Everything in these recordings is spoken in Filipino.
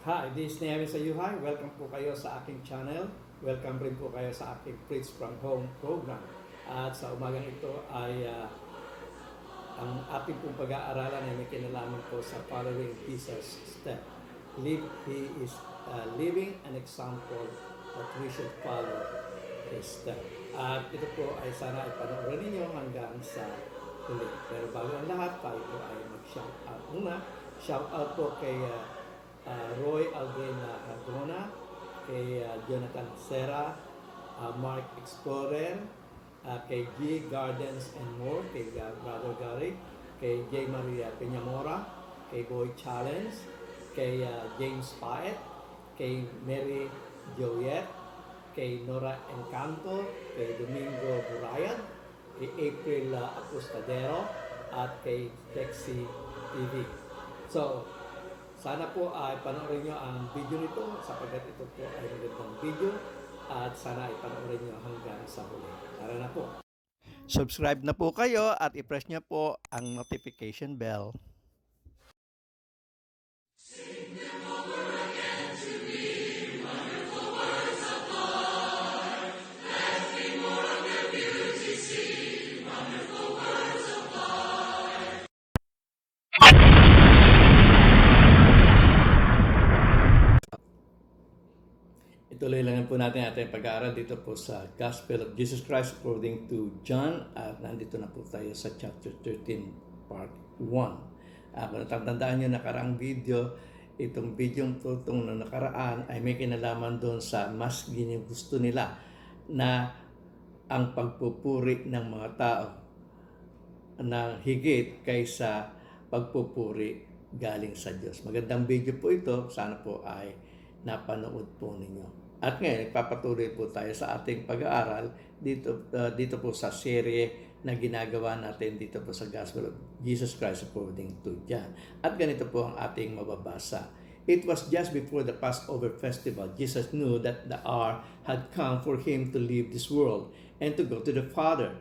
Hi, this is Nehemi Sayuhay. Welcome po kayo sa aking channel. Welcome rin po kayo sa aking Preach from Home program. At sa umagang ito ay ang ating pong pag-aaralan ay may kinalaman po sa following Jesus step. He is living an example that we should follow his step. At ito po ay sana ipanoorin ninyo hanggang sa huli. Pero bago ang lahat, tayo po ay mag-shout out muna. Shout out po kay Roy Aldena Cardona, kay Jonathan Serra, Mark Explorer, kay G Gardens and More, kay Brother Gary, kay J. Maria Peñamora, kay Boy Challenge, kay James Paet, kay Mary Joyet, kay Nora Encanto, kay Domingo Burayan, kay April Apostadero, at kay Lexi TV. So, sana po ay panoorin nyo ang video nito sapagkat ito po ay magandang video at sana ay panoorin nyo hanggang sa huli. Tara na po. Subscribe na po kayo at i-press nyo po ang notification bell. Ituloy lang po natin ating pag-aaral dito po sa Gospel of Jesus Christ according to John at nandito na po tayo sa chapter 13 part 1. Kung natatandaan nyo nakaraang video, itong video po itong nakaraan ay may kinalaman doon sa mas ginugusto nila na ang pagpupuri ng mga tao na higit kaysa pagpupuri galing sa Diyos. Magandang video po ito, sana po ay napanood po ninyo. At ngayon, nagpapatuloy po tayo sa ating pag-aaral dito po sa serye na ginagawa natin dito po sa Gospel of Jesus Christ according to John. At ganito po ang ating mababasa. It was just before the Passover festival. Jesus knew that the hour had come for him to leave this world and to go to the Father.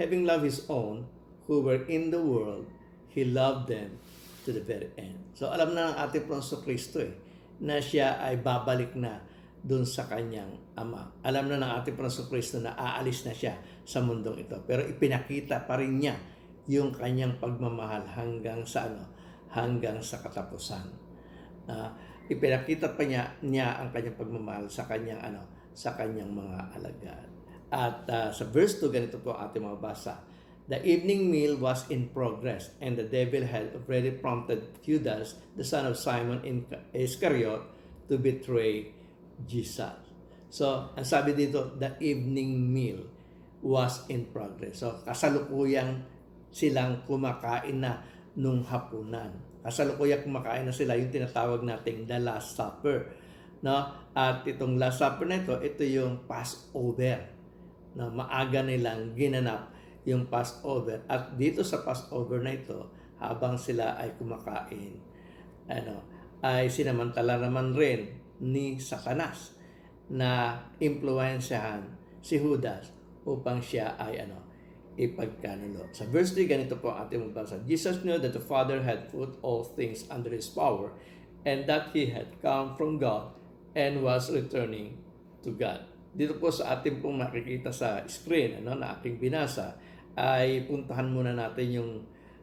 Having loved his own who were in the world, he loved them to the very end. So alam na ng ating Panginoon Kristo na siya ay babalik na doon sa kanyang Ama. Alam na ng ating Panginoon Kristo na aalis na siya sa mundong ito. Pero ipinakita pa rin niya yung kanyang pagmamahal hanggang sa hanggang sa katapusan. Ipinakita pa niya ang kanyang pagmamahal sa kanyang sa kanyang mga alagad. At sa verse 2 ganito po ating mabasa. The evening meal was in progress, and the devil had already prompted Judas, the son of Simon Iscariot, to betray Jesus. So, ang sabi dito, the evening meal was in progress. So, kasalukuyang silang kumakain na nung hapunan. Kasalukuyang kumakain na sila, yung tinatawag nating the Last Supper. No? At itong Last Supper na ito yung Passover. No? Maaga nilang ginanap yung Passover. At dito sa Passover na ito, habang sila ay kumakain, ay sinamantala naman rin ni Satanas na impluwensyahan si Judas upang siya ay ipagkanulo. Sa verse 3, ganito po ang ating magbasa. Jesus knew that the Father had put all things under His power and that He had come from God and was returning to God. Dito po sa ating pong makikita sa screen na aking binasa, ay puntahan muna natin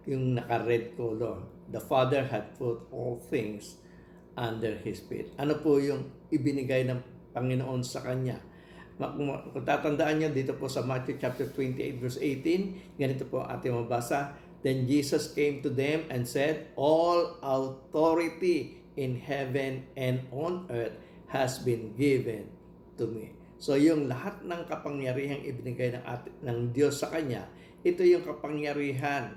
yung naka-red color. The Father had put all things under His feet. Ano po yung ibinigay ng Panginoon sa Kanya? Kung tatandaan niyo dito po sa Matthew chapter 28 verse 18, ganito po ating mabasa. Then Jesus came to them and said, all authority in heaven and on earth has been given to me. So yung lahat ng kapangyarihang ibinigay ng Diyos sa Kanya, ito yung kapangyarihan,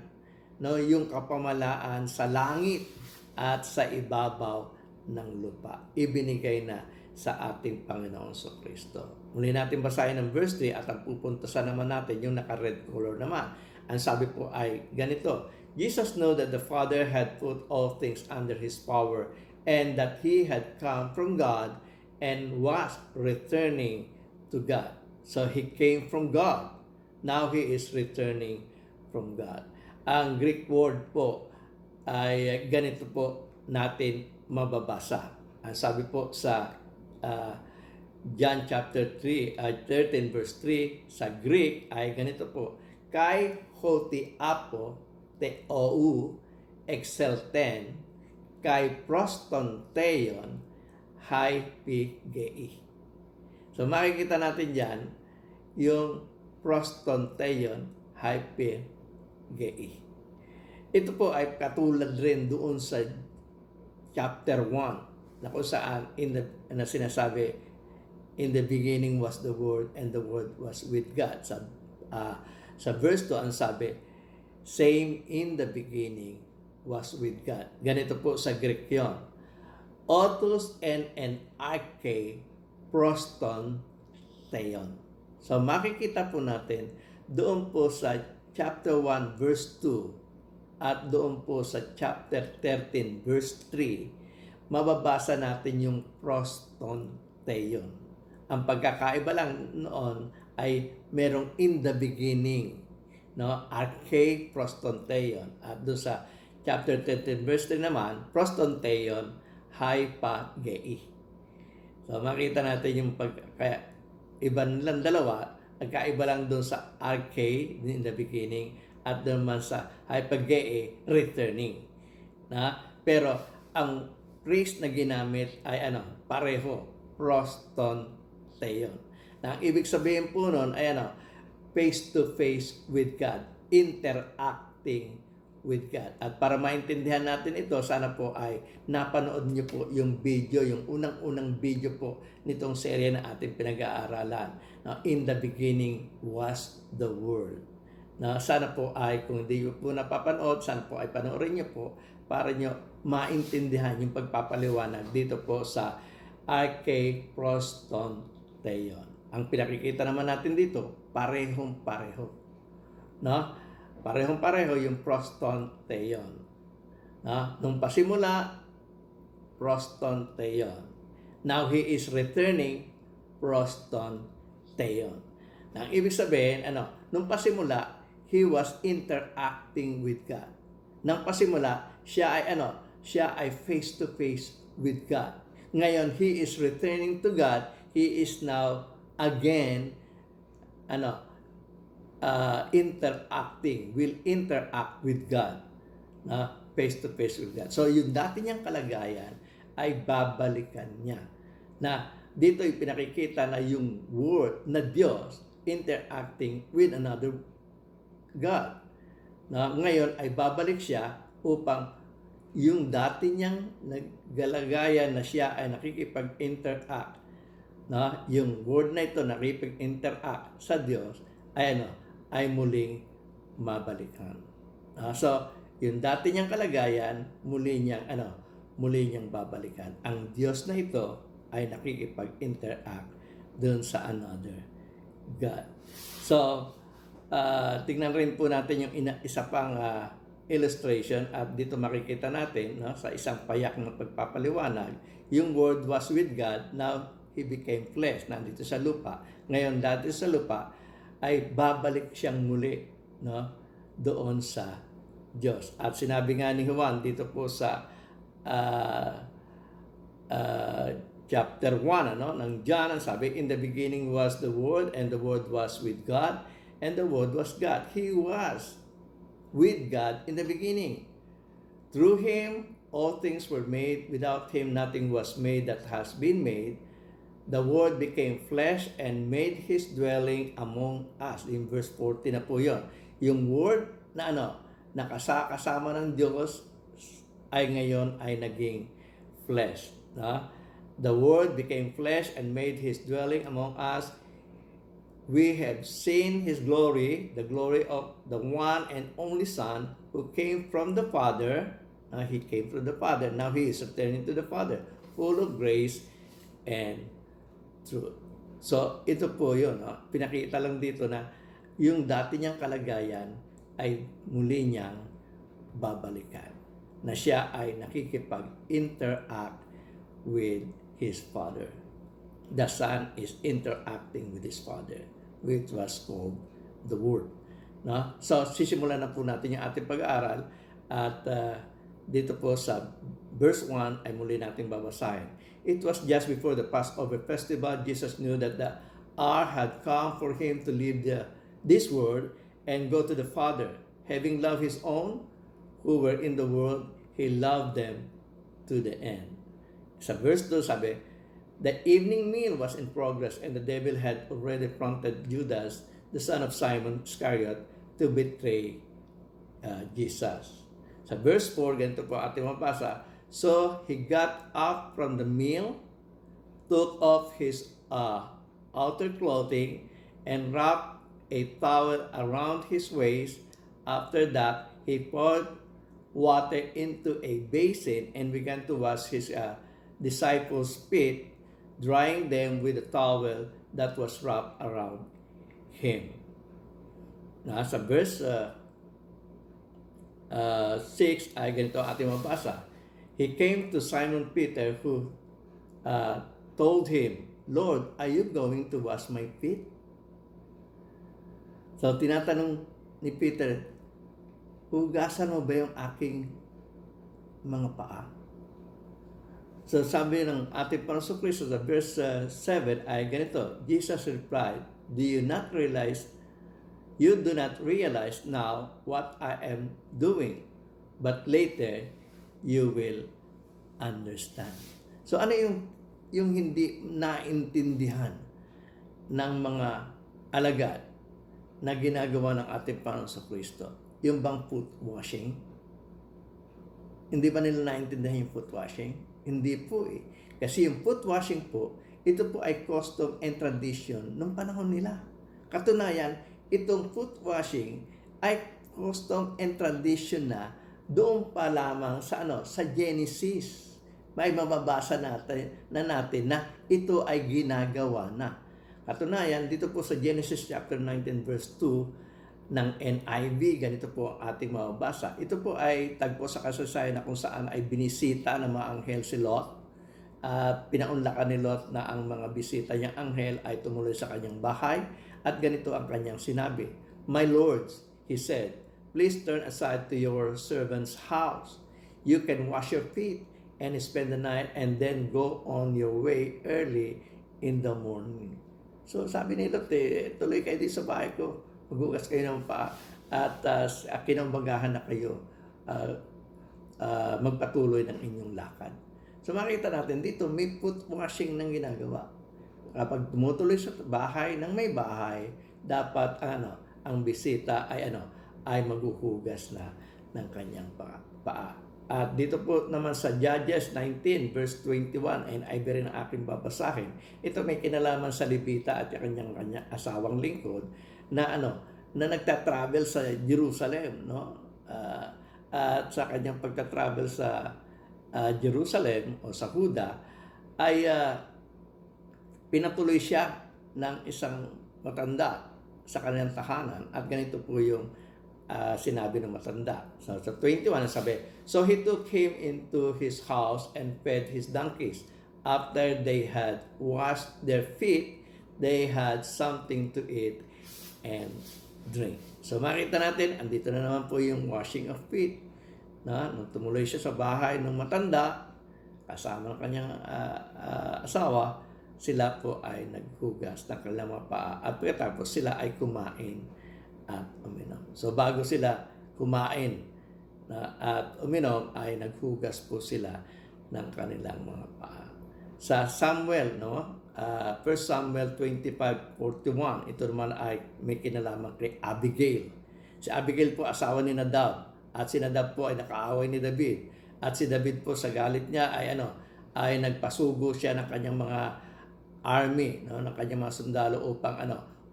yung kapamalaan sa langit at sa ibabaw ng lupa. Ibinigay na sa ating Panginoon Kristo. Muli natin basahin ang verse 3 at ang pupuntasan naman natin yung naka-red color naman. Ang sabi po ay ganito, Jesus knew that the Father had put all things under His power and that He had come from God and was returning to God. So He came from God. Now He is returning from God. Ang Greek word po ay ganito po natin mababasa. Ang sabi po sa uh, John chapter 3, 13 verse 3 sa Greek ay ganito po. Kai hoti apo te ou exelten kai proston theon hai pi gei. So makikita natin diyan yung proston theon hai pi gei. Ito po ay katulad rin doon sa chapter 1 na kung saan na sinasabi, in the beginning was the Word, and the Word was with God. Sa verse 2, ang sabi, same in the beginning was with God. Ganito po sa Greek yun. Otus en arche proston theon. So makikita po natin doon po sa chapter 1 verse 2 at doon po sa chapter 13 verse 3, mababasa natin yung proston theon. Ang pagkakaiba lang noon ay merong in the beginning, no? Arche proston theon. At doon sa chapter 13 verse 3 naman, proston theon hai pa gei. So makita natin yung kaya iba nilang dalawa, nagkaiba lang doon sa arche in the beginning at doon man sa hai pa gei returning. Na? Pero ang phrase na ginamit ay pareho, proston theon. Na ang ibig sabihin po nun ay face to face with God, interacting with God. At para maintindihan natin ito, sana po ay napanood niyo po yung video, yung unang-unang video po nitong serye na ating pinag-aaralan. Now, in the beginning was the Word. Na sana po ay, kung hindi po napapanood, sana po ay panoorin niyo po para niyo maintindihan yung pagpapaliwanag dito po sa arche proston theon. Ang pinakikita naman natin dito, parehong-pareho. No? Parehong-pareho yung proston theon. No? Nung pasimula, proston theon. Now he is returning, proston theon. Ang ibig sabihin, nung pasimula, he was interacting with God. Nang pasimula, siya ay face to face with God. Ngayon, he is returning to God. He is now again will interact with God, face to face with God. So yung dati niyang kalagayan ay babalikan niya. Na dito ay pinakikita na yung Word na Diyos interacting with another God. Na ngayon ay babalik siya upang yung dati niyang naggalagayan na siya ay nakikipag-interact, yung Word na ito nakikipag-interact sa Diyos ay muling mabalikan. So, yung dati niyang kalagayan, muli niyang babalikan. Ang Diyos na ito ay nakikipag-interact dun sa another God. So, tingnan rin po natin yung isa pang illustration at dito makikita natin sa isang payak ng pagpapaliwanag, yung Word was with God, now He became flesh, nandito sa lupa. Ngayon, dati sa lupa, ay babalik siyang muli doon sa Diyos. At sinabi nga ni Juan dito po sa chapter 1 ng John, ang sabi, in the beginning was the Word, and the Word was with God, and the Word was God. He was with God in the beginning. Through Him, all things were made. Without Him, nothing was made that has been made. The Word became flesh and made His dwelling among us. In verse 40 na po yun. Yung Word na nakasama ng Diyos ay ngayon ay naging flesh. The Word became flesh and made His dwelling among us. We have seen His glory, the glory of the one and only Son who came from the Father. He came from the Father. Now He is returning to the Father, full of grace and truth. So, ito po yun. Pinakita lang dito na yung dati niyang kalagayan ay muli niyang babalikan. Na siya ay nakikipag-interact with His Father. The Son is interacting with His Father, which was called the Word. So, sisimulan na po natin yung ating pag-aaral at dito po sa Verse 1 ay muli natin babasahin. It was just before the Passover festival. Jesus knew that the hour had come for him to leave this world and go to the Father. Having loved his own who were in the world, he loved them to the end. Sa verse 2 sabi, the evening meal was in progress and the devil had already prompted Judas, the son of Simon Iscariot, to betray Jesus. Sa verse 4, ganito po ating mapasa. So he got up from the meal, took off his outer clothing, and wrapped a towel around his waist. After that, he poured water into a basin and began to wash his disciples' feet, drying them with a towel that was wrapped around him. Sa verse 6 ay ganito ating mabasa. He came to Simon Peter who told him, Lord, are you going to wash my feet? So tinatanong ni Peter, hugasan mo ba yung aking mga paa? So sabi ng ating Panginoon Kristo sa verse 7 ay ganito, Jesus replied, you do not realize now what I am doing, but later you will understand. So ano yung hindi naintindihan ng mga alagad na ginagawa ng ating Panginoon Kristo? Yung bang foot washing? Hindi ba nila naintindihan yung foot washing? Hindi po eh. Kasi yung foot washing po, ito po ay custom and tradition nung panahon nila. Katunayan, itong foot washing ay custom and tradition na doon pa lamang sa sa Genesis. May mababasa natin na ito ay ginagawa na. Katunayan, dito po sa Genesis chapter 19 verse 2 ng NIV, ganito po ang ating mababasa. Ito po ay tagpo sa kasaysayan na kung saan ay binisita ng mga anghel si Lot. Pinaunlakan ni Lot na ang mga bisita niyang anghel ay tumuloy sa kanyang bahay. At ganito ang kanyang sinabi, My lords, he said, please turn aside to your servant's house. You can wash your feet and spend the night and then go on your way early in the morning. So sabi ni Lot, tuloy kayo din sa bahay ko, maghugas kayo ng paa at kinambagahan na kayo magpatuloy ng inyong lakad. So makita natin dito, may foot washing nang ginagawa. Kapag tumutuloy sa bahay ng may bahay, dapat ang bisita ay maghuhugas na ng kanyang paa. At dito po naman sa Judges 19 verse 21, and ay rin ang aking babasahin. Ito may kinalaman sa Levita at kanyang asawang lingkod na na nagta-travel sa Jerusalem, no? At sa kanyang pagta-travel sa Jerusalem o sa Huda ay pinatuloy siya ng isang matanda sa kanyang tahanan at ganito po yung sinabi ng matanda. So, sa 21, sabi, so he took him into his house and fed his donkeys. After they had washed their feet, they had something to eat and drink. So makita natin, andito na naman po yung washing of feet. Nung tumuloy siya sa bahay ng matanda, kasama ng kanyang asawa, sila po ay naghugas ng kanilang mga paa at pagkatapos sila ay kumain at uminom. So bago sila kumain at uminom ay naghugas po sila ng kanilang mga paa. Sa Samuel, 1 Samuel 25:41, ito naman ay may kinalaman kay Abigail. Si Abigail po asawa ni Nadab at si Nadab po ay nakaaway ni David. At si David po sa galit niya ay nagpasugo siya ng kanyang mga army, ng kanyang mga sundalo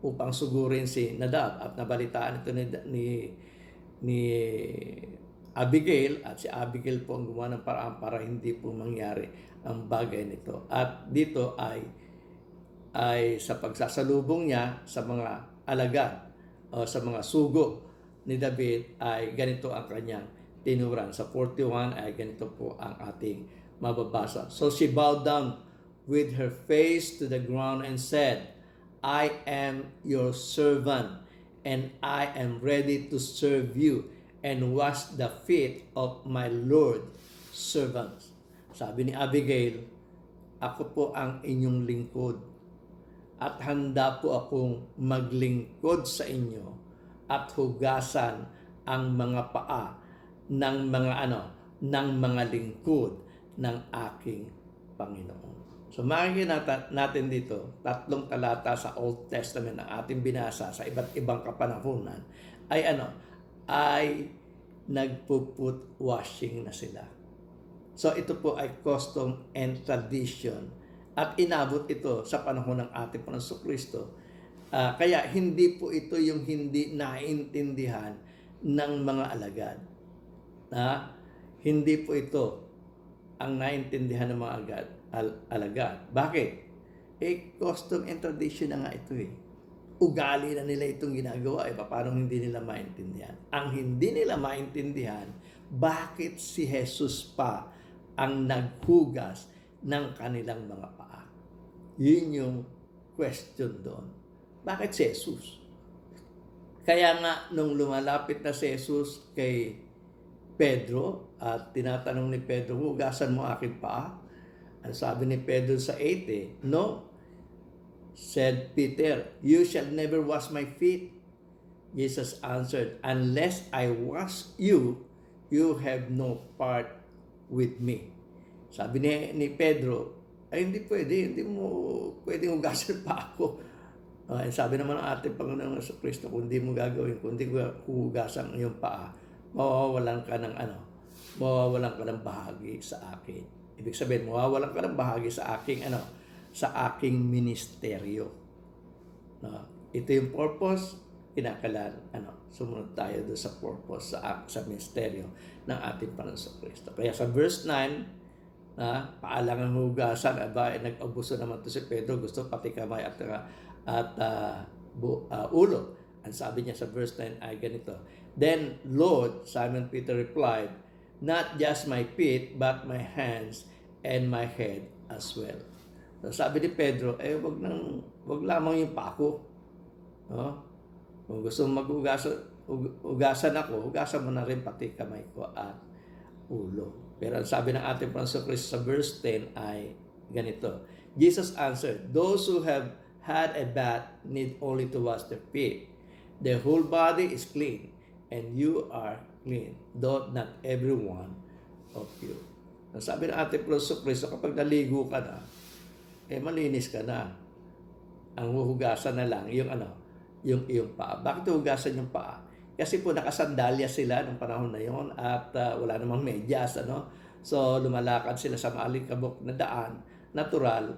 upang sugurin si Nadab. At nabalitaan ito ni Abigail at si Abigail po ang gumawa ng paraan para hindi po mangyari ang bagay nito. At dito ay sa pagsasalubong niya sa mga alagad o sa mga sugo ni David ay ganito ang kanyang tinuran. Sa 41 ay ganito po ang ating mababasa. So she bowed down with her face to the ground and said, I am your servant and I am ready to serve you and wash the feet of my Lord. servants. Sabi ni Abigail, ako po ang inyong lingkod at handa po akong maglingkod sa inyo at hugasan ang mga paa ng ng mga lingkod ng aking Panginoon. So makikita natin dito, 3 talata sa Old Testament na ating binasa sa iba't ibang kapanahunan ay nagpuput washing na sila. So ito po ay custom and tradition at inabot ito sa panahon ng ating Panginoon Kristo. Kaya hindi po ito yung hindi naiintindihan ng mga alagad. Hindi po ito ang naintindihan ng mga alagad. Bakit? Custom and tradition na nga ito Ugali na nila itong ginagawa. Paano hindi nila maintindihan? Ang hindi nila maintindihan, bakit si Jesus pa ang naghugas ng kanilang mga paa? Yun yung question doon. Bakit si Jesus? Kaya nga, nung lumalapit na si Jesus kay Pedro, at tinatanong ni Pedro, hugasan mo aking paa? Ang sabi ni Pedro sa 8, no. Said Peter, you shall never wash my feet. Jesus answered, unless I wash you, you have no part with me. Sabi ni Pedro, ay hindi pwede, hindi mo pwedeng hugasan pa ako. Sabi naman ng ating Panginoon sa Kristo, kung hindi mo gagawin, kung hindi ko hugasan ang iyong paa, mawawalan ka ng bahagi sa akin. Ibig sabihin, mawawalan ka ng bahagi sa aking ministeryo. Ito yung purpose, sumunod tayo doon sa purpose sa ministeryo ng ating Panginoon sa Kristo. Kaya sa verse 9, paalangan hugasan, nag-abuso naman to si Pedro, gusto pati kamay at ulo. Ang sabi niya sa verse 9 ay ganito, then Lord, Simon Peter replied, not just my feet, but my hands and my head as well. So sabi ni Pedro, wag lamang yung paa ko. Kung gusto mong hugasan ako, hugasan mo na rin pati kamay ko at ulo. Pero ang sabi ng ating Panginoon Kristo sa verse 10 ay ganito, Jesus answered, those who have had a bath need only to wash their feet. Their whole body is clean, and you are clean, though not every one of you. Ang sabi ng ating Panginoon Kristo, kapag naligo ka na, malinis ka na. Ang huhugasan na lang yung iyong paa. Bakit hugasan yung paa? Kasi po nakasandalya sila nung panahon na yon at wala namang medyas, So lumalakad sila sa maalikabok na daan, natural,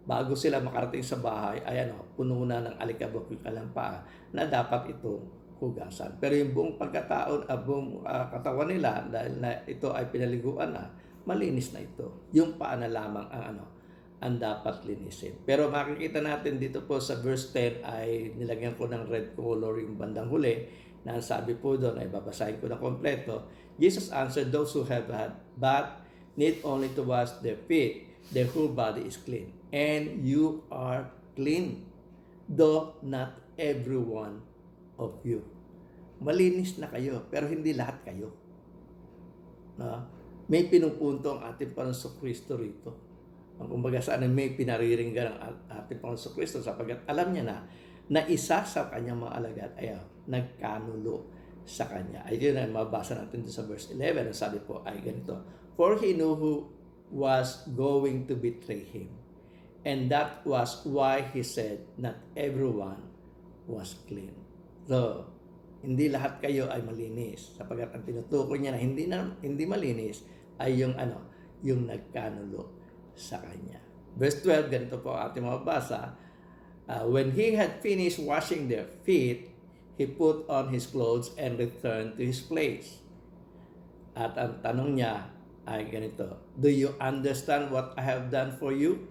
bago sila makarating sa bahay, ay puno na ng alikabok yung kanilang paa na dapat itong hugasan. Pero yung buong buong katawan nila, dahil na ito ay pinaliguan na, malinis na ito. Yung paa na lamang ang dapat linisin. Pero makikita natin dito po sa verse 10 ay nilagyan ko ng red color yung bandang huli na ang sabi po doon ay babasahin ko na kompleto. Jesus answered, those who have had bath need only to wash their feet. Their whole body is clean. And you are clean, though not every one of you. Malinis na kayo, pero hindi lahat kayo. May pinupunto ang ating Panginoon Kristo rito. Kumbaga saan may pinariringgan ang ating Panginoon Kristo sapagkat alam niya na isa sa kanyang mga alagad ay nagkanulo sa kanya. Ay yun ang mabasa natin sa verse 11. Ang sabi po ay ganito, for he knew who was going to betray him. And that was why he said, not everyone was clean. So, hindi lahat kayo ay malinis. Sapagkat ang tinutukoy niya na hindi malinis ay yung nagkanulo sa kanya. Verse 12, ganito po ating mabasa. When he had finished washing their feet, he put on his clothes and returned to his place. At ang tanong niya ay ganito, do you understand what I have done for you?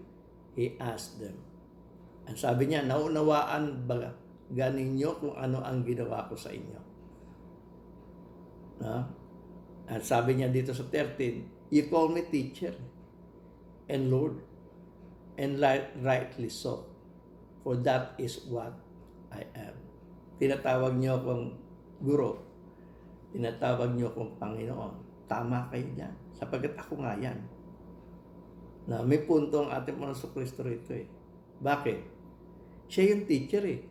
He asked them. Ang sabi niya, naunawaan ba ninyo kung ano ang ginawa ko sa inyo? At sabi niya dito sa 13, you call me teacher and Lord, and rightly so, for that is what I am. Tinatawag niyo akong guro, tinatawag niyo akong Panginoon. tama kayo dyan. Sapagkat ako nga yan. Na may punto ang ating Panginoon Kristo rito eh. Bakit? Siya yung teacher eh.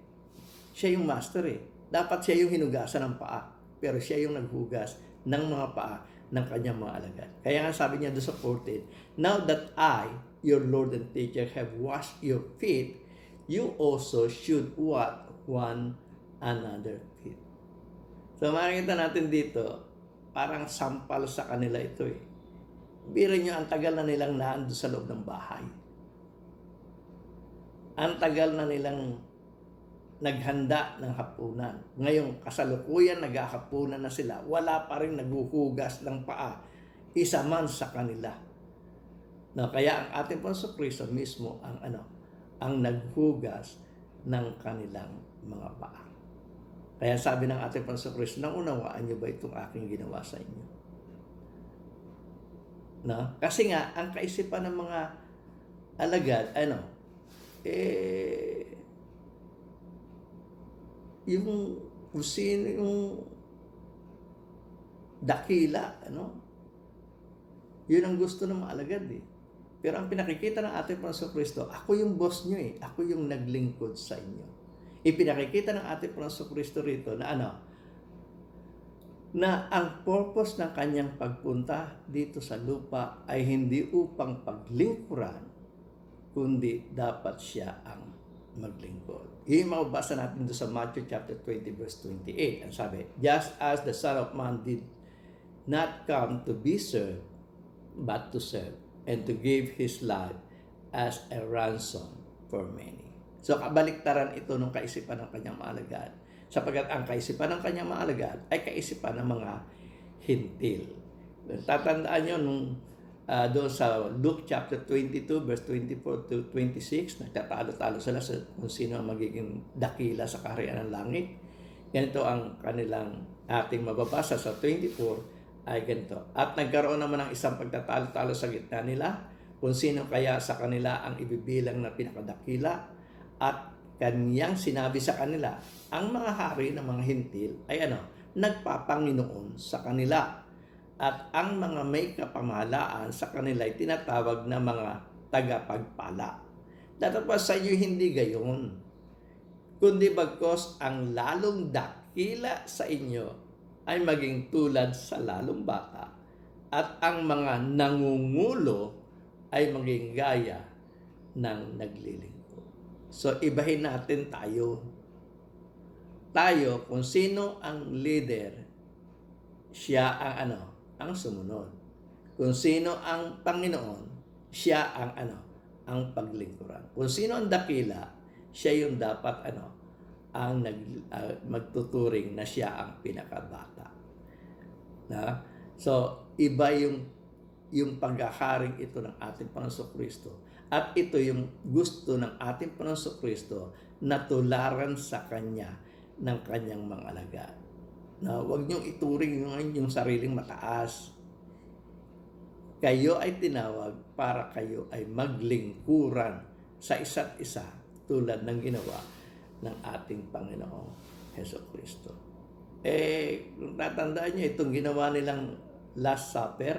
Siya yung master eh. Dapat siya yung hinugasan ng paa. Pero siya yung naghugas ng mga paa ng kanyang mga alagad. Kaya nga sabi niya doon sa 14, now that I, your Lord and teacher, have washed your feet, you also should wash one another feet. So makikita natin dito, parang sampal sa kanila ito eh. Biro nyo, ang tagal na nilang naando sa loob ng bahay. Ang tagal na nilang naghanda ng hapunan. Ngayon, kasalukuyan, naghahapunan na sila. Wala pa rin naghuhugas ng paa. Isa man sa kanila. No, kaya ang ating Panginoon Kristo mismo ang naghugas ng kanilang mga paa. Kaya sabi ng ating Panginoon Kristo, naunawaan niyo ba itong aking ginawa sa inyo? No? Kasi nga, ang kaisipan ng mga alagad, yung kung sino yung dakila, yun ang gusto ng mga alagad eh. Pero ang pinakikita ng ating Panginoon Kristo, ako yung boss nyo eh, ako yung naglingkod sa inyo. Ipinakikita ng ating Panginoon Kristo rito na na ang purpose ng kanyang pagpunta dito sa lupa ay hindi upang paglingkuran, kundi dapat siya ang maglingkod. Yung mababasa natin doon sa Matthew chapter 20 verse 28. Ang sabi, just as the Son of Man did not come to be served, but to serve, and to give His life as a ransom for many. So kabaliktaran ito ng kaisipan ng kanyang mga alagad. Sapagkat ang kaisipan ng kanyang mga alagad ay kaisipan ng mga hintil. Tatandaan nyo nung doon sa Luke chapter 22 verse 24 to 26, nagtatalo-talo sila sa kung sino ang magiging dakila sa kaharian ng langit. Ganito ang kanilang ating mababasa sa 24 ay ganito. At nagkaroon naman ng isang pagtatalo-talo sa gitna nila kung sino kaya sa kanila ang ibibilang na pinakadakila, at kanyang sinabi sa kanila, ang mga hari ng mga hintil ay nagpapanginoon sa kanila. At ang mga may kapamahalaan sa kanila ay tinatawag na mga tagapagpala. Datapos sa inyo hindi gayon, kundi bagkos ang lalong dakila sa inyo ay maging tulad sa lalong bata, at ang mga nangungulo ay maging gaya ng naglilingkod. So ibahin natin tayo. Tayo, kung sino ang leader, siya ang ang sumunod. Kung sino ang Panginoon, siya ang ang paglingkuran. Kung sino ang dakila, siya yung dapat ang magtuturing na siya ang pinakabata. Na? So, iba yung paghaharing ito ng ating Panginoon Kristo. At ito yung gusto ng ating Panginoon Kristo na tularan sa Kanya ng Kanyang mga alagad. Na huwag niyong ituring yung sariling mataas. Kayo ay tinawag para kayo ay maglingkuran sa isa't isa tulad ng ginawa ng ating Panginoong Hesukristo. Kung tatandaan niyo, itong ginawa nilang Last Supper,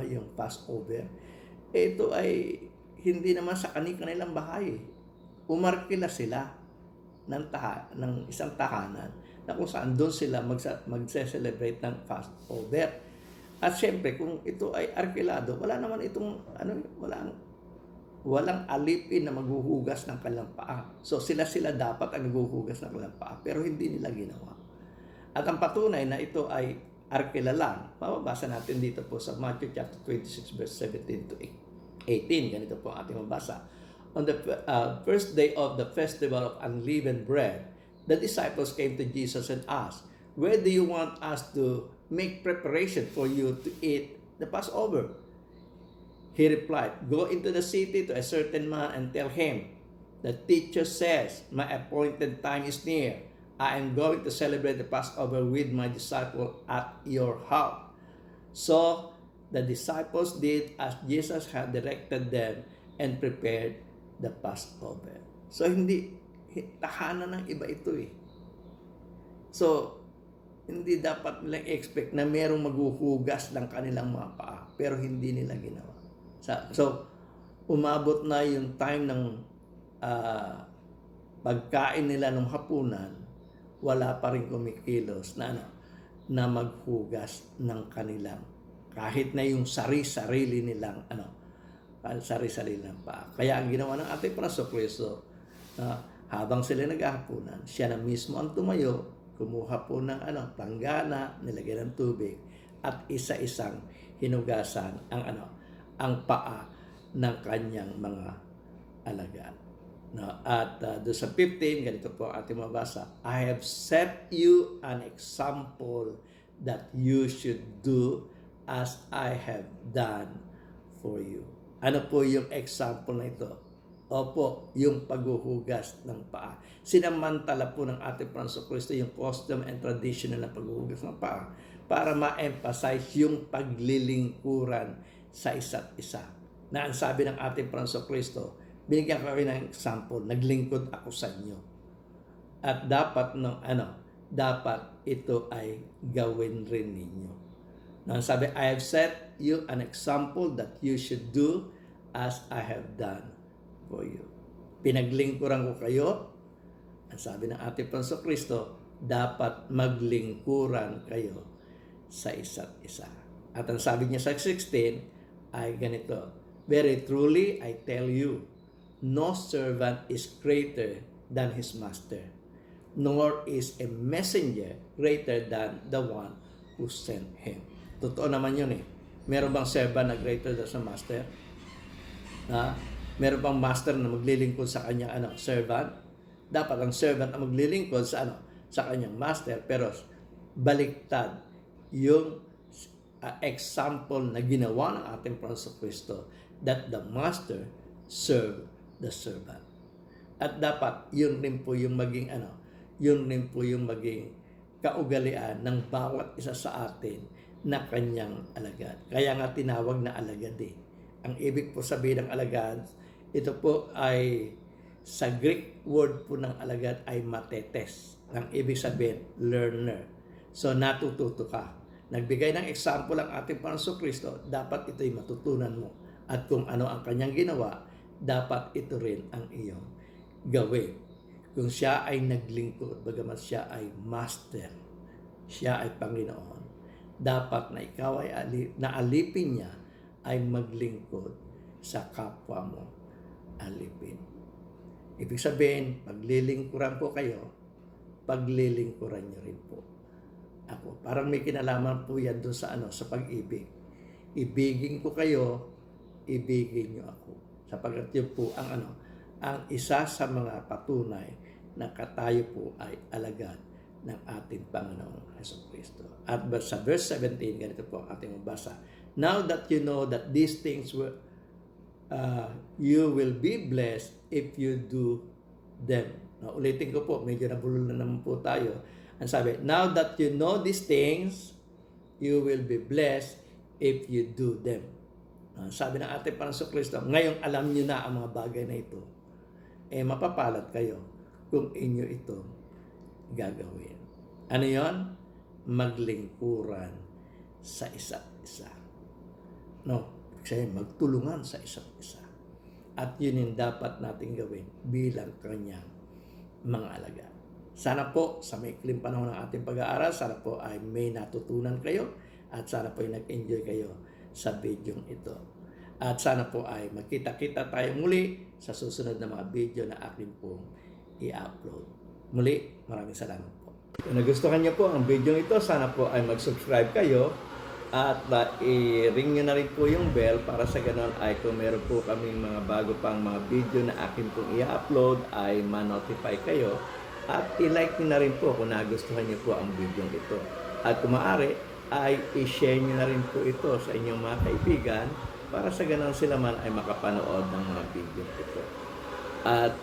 yung Passover, ito ay hindi naman sa kanilang bahay. Umarkila sila ng isang tahanan na kung saan doon sila magse-celebrate ng Passover. At syempre, kung ito ay arkilado, wala naman itong walang alipin na maghuhugas ng kanilang paa. So sila dapat ang naghuhugas ng kanilang paa, pero hindi nila ginawa. At ang patunay na ito ay arkila lang, mababasa natin dito po sa Matthew chapter 26 verse 17 to 18. Ganito po ang ating mabasa. On the first day of the festival of unleavened bread, the disciples came to Jesus and asked, "Where do you want us to make preparation for you to eat the Passover?" He replied, "Go into the city to a certain man and tell him, the teacher says, my appointed time is near. I am going to celebrate the Passover with my disciples at your house." So the disciples did as Jesus had directed them and prepared the Passover. So hindi tahanan ng iba ito eh. So Hindi dapat nilang expect na merong maghuhugas ng kanilang mga paa, pero hindi nila ginawa. So umabot na yung time ng pagkain nila ng hapunan, wala pa rin kumikilos na maghugas ng kanilang kahit na yung sarili nilang sarili nilang paa. Kaya ang ginawa ng ating Panginoon, habang sila naghahapunan, siya na mismo ang tumayo, kumuha po ng planggana, nilagyan ng tubig, at isa-isang hinugasan ang paa ng kanyang mga alagad. At doon sa 15, ganito po ang ating mabasa, I have set you an example that you should do as I have done for you. Ano po yung example na ito? Opo, yung paghuhugas ng paa. Sinamantala po ng ating Panginoon yung custom and traditional na paghuhugas ng paa para ma-emphasize yung paglilingkuran sa isa't isa. Na ang sabi ng ating Panginoon, binigyan ko kayo ng example, naglingkod ako sa inyo. At dapat dapat ito ay gawin rin ninyo. Nang sabi, I have set you an example that you should do as I have done for you. Pinaglingkuran ko kayo. Ang sabi ng ating Panginoon, dapat maglingkuran kayo sa isa't isa. At ang sabi niya sa 16 ay ganito, very truly I tell you, no servant is greater than his master, nor is a messenger greater than the one who sent him. Totoo naman yun eh. Meron bang servant na greater than sa master? Meron bang master na maglilingkod sa kanyang servant? Dapat ang servant ang maglilingkod sa kanyang master, pero baliktad yung example na ginawa ng ating Panginoon that the master serve the servant. At dapat yun rin po yung maging kaugalian ng bawat isa sa atin na kanyang alagad. Kaya nga tinawag na alagad eh. Ang ibig po sabihin ng alagad, ito po ay sa Greek word po ng alagad ay matetes. Ang ibig sabihin, learner. So natututo ka. Nagbigay ng example ang ating Panginoon, dapat ito'y matutunan mo. At kung ano ang kanyang ginawa, dapat ito rin ang iyong gawin. Kung siya ay naglingkod, bagamat siya ay master, siya ay Panginoon, dapat na ikaw ay alipin niya ay maglingkod sa kapwa mo alipin. Ibig sabihin, paglilingkuran ko kayo, paglilingkuran niyo rin po ako. Parang may kinalaman po yan doon sa pag-ibig. Ibigin ko kayo, ibigin niyo ako. Sapagkat yun po ang isa sa mga patunay na tayo po ay alagad ng ating Panginoong Jesucristo. At sa verse 17, ganito po ang ating mabasa. Now that you know that these things you will be blessed if you do them. Ulitin ko po, medyo nabulol na naman po tayo. Ang sabi, now that you know these things, you will be blessed if you do them. Sabi ng ating Panginoon, ngayong alam niyo na ang mga bagay na ito, mapapalad kayo kung inyo ito gagawin. Ano yon? Maglingkuran sa isa't isa. Kasi magtulungan sa isa't isa. At yun yung dapat natin gawin bilang kanyang mga alagad. Sana po sa maikling panahon ng ating pag-aaral, sana po ay may natutunan kayo at sana po ay nag-enjoy kayo sa video ito. At sana po ay magkita-kita tayo muli sa susunod na mga video na akin pong i-upload. Muli, maraming salamat po. Kung nagustuhan niyo po ang video ito, sana po ay mag-subscribe kayo at i-ring nyo na rin po yung bell para sa ganon ay kung meron po kaming mga bago pang mga video na akin pong i-upload ay ma-notify kayo at i-like nyo na rin po kung nagustuhan niyo po ang video ito. At kung maaari ay i-share nyo na rin po ito sa inyong mga kaibigan para sa ganon sila man ay makapanood ng mga video ito. At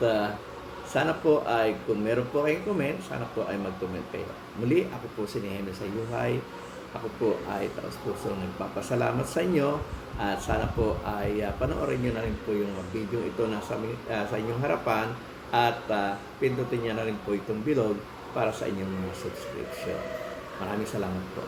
sana po ay kung meron po kayong comment, sana po ay mag-comment kayo. Muli, ako po si Nehemia Sayuhay. Ako po ay taos-pusong nagpapasalamat sa inyo at sana po ay panoorin nyo na rin po yung video ito na sa inyong harapan at pindutin nyo na rin po itong bilog para sa inyong mga subscription. Maraming salamat po.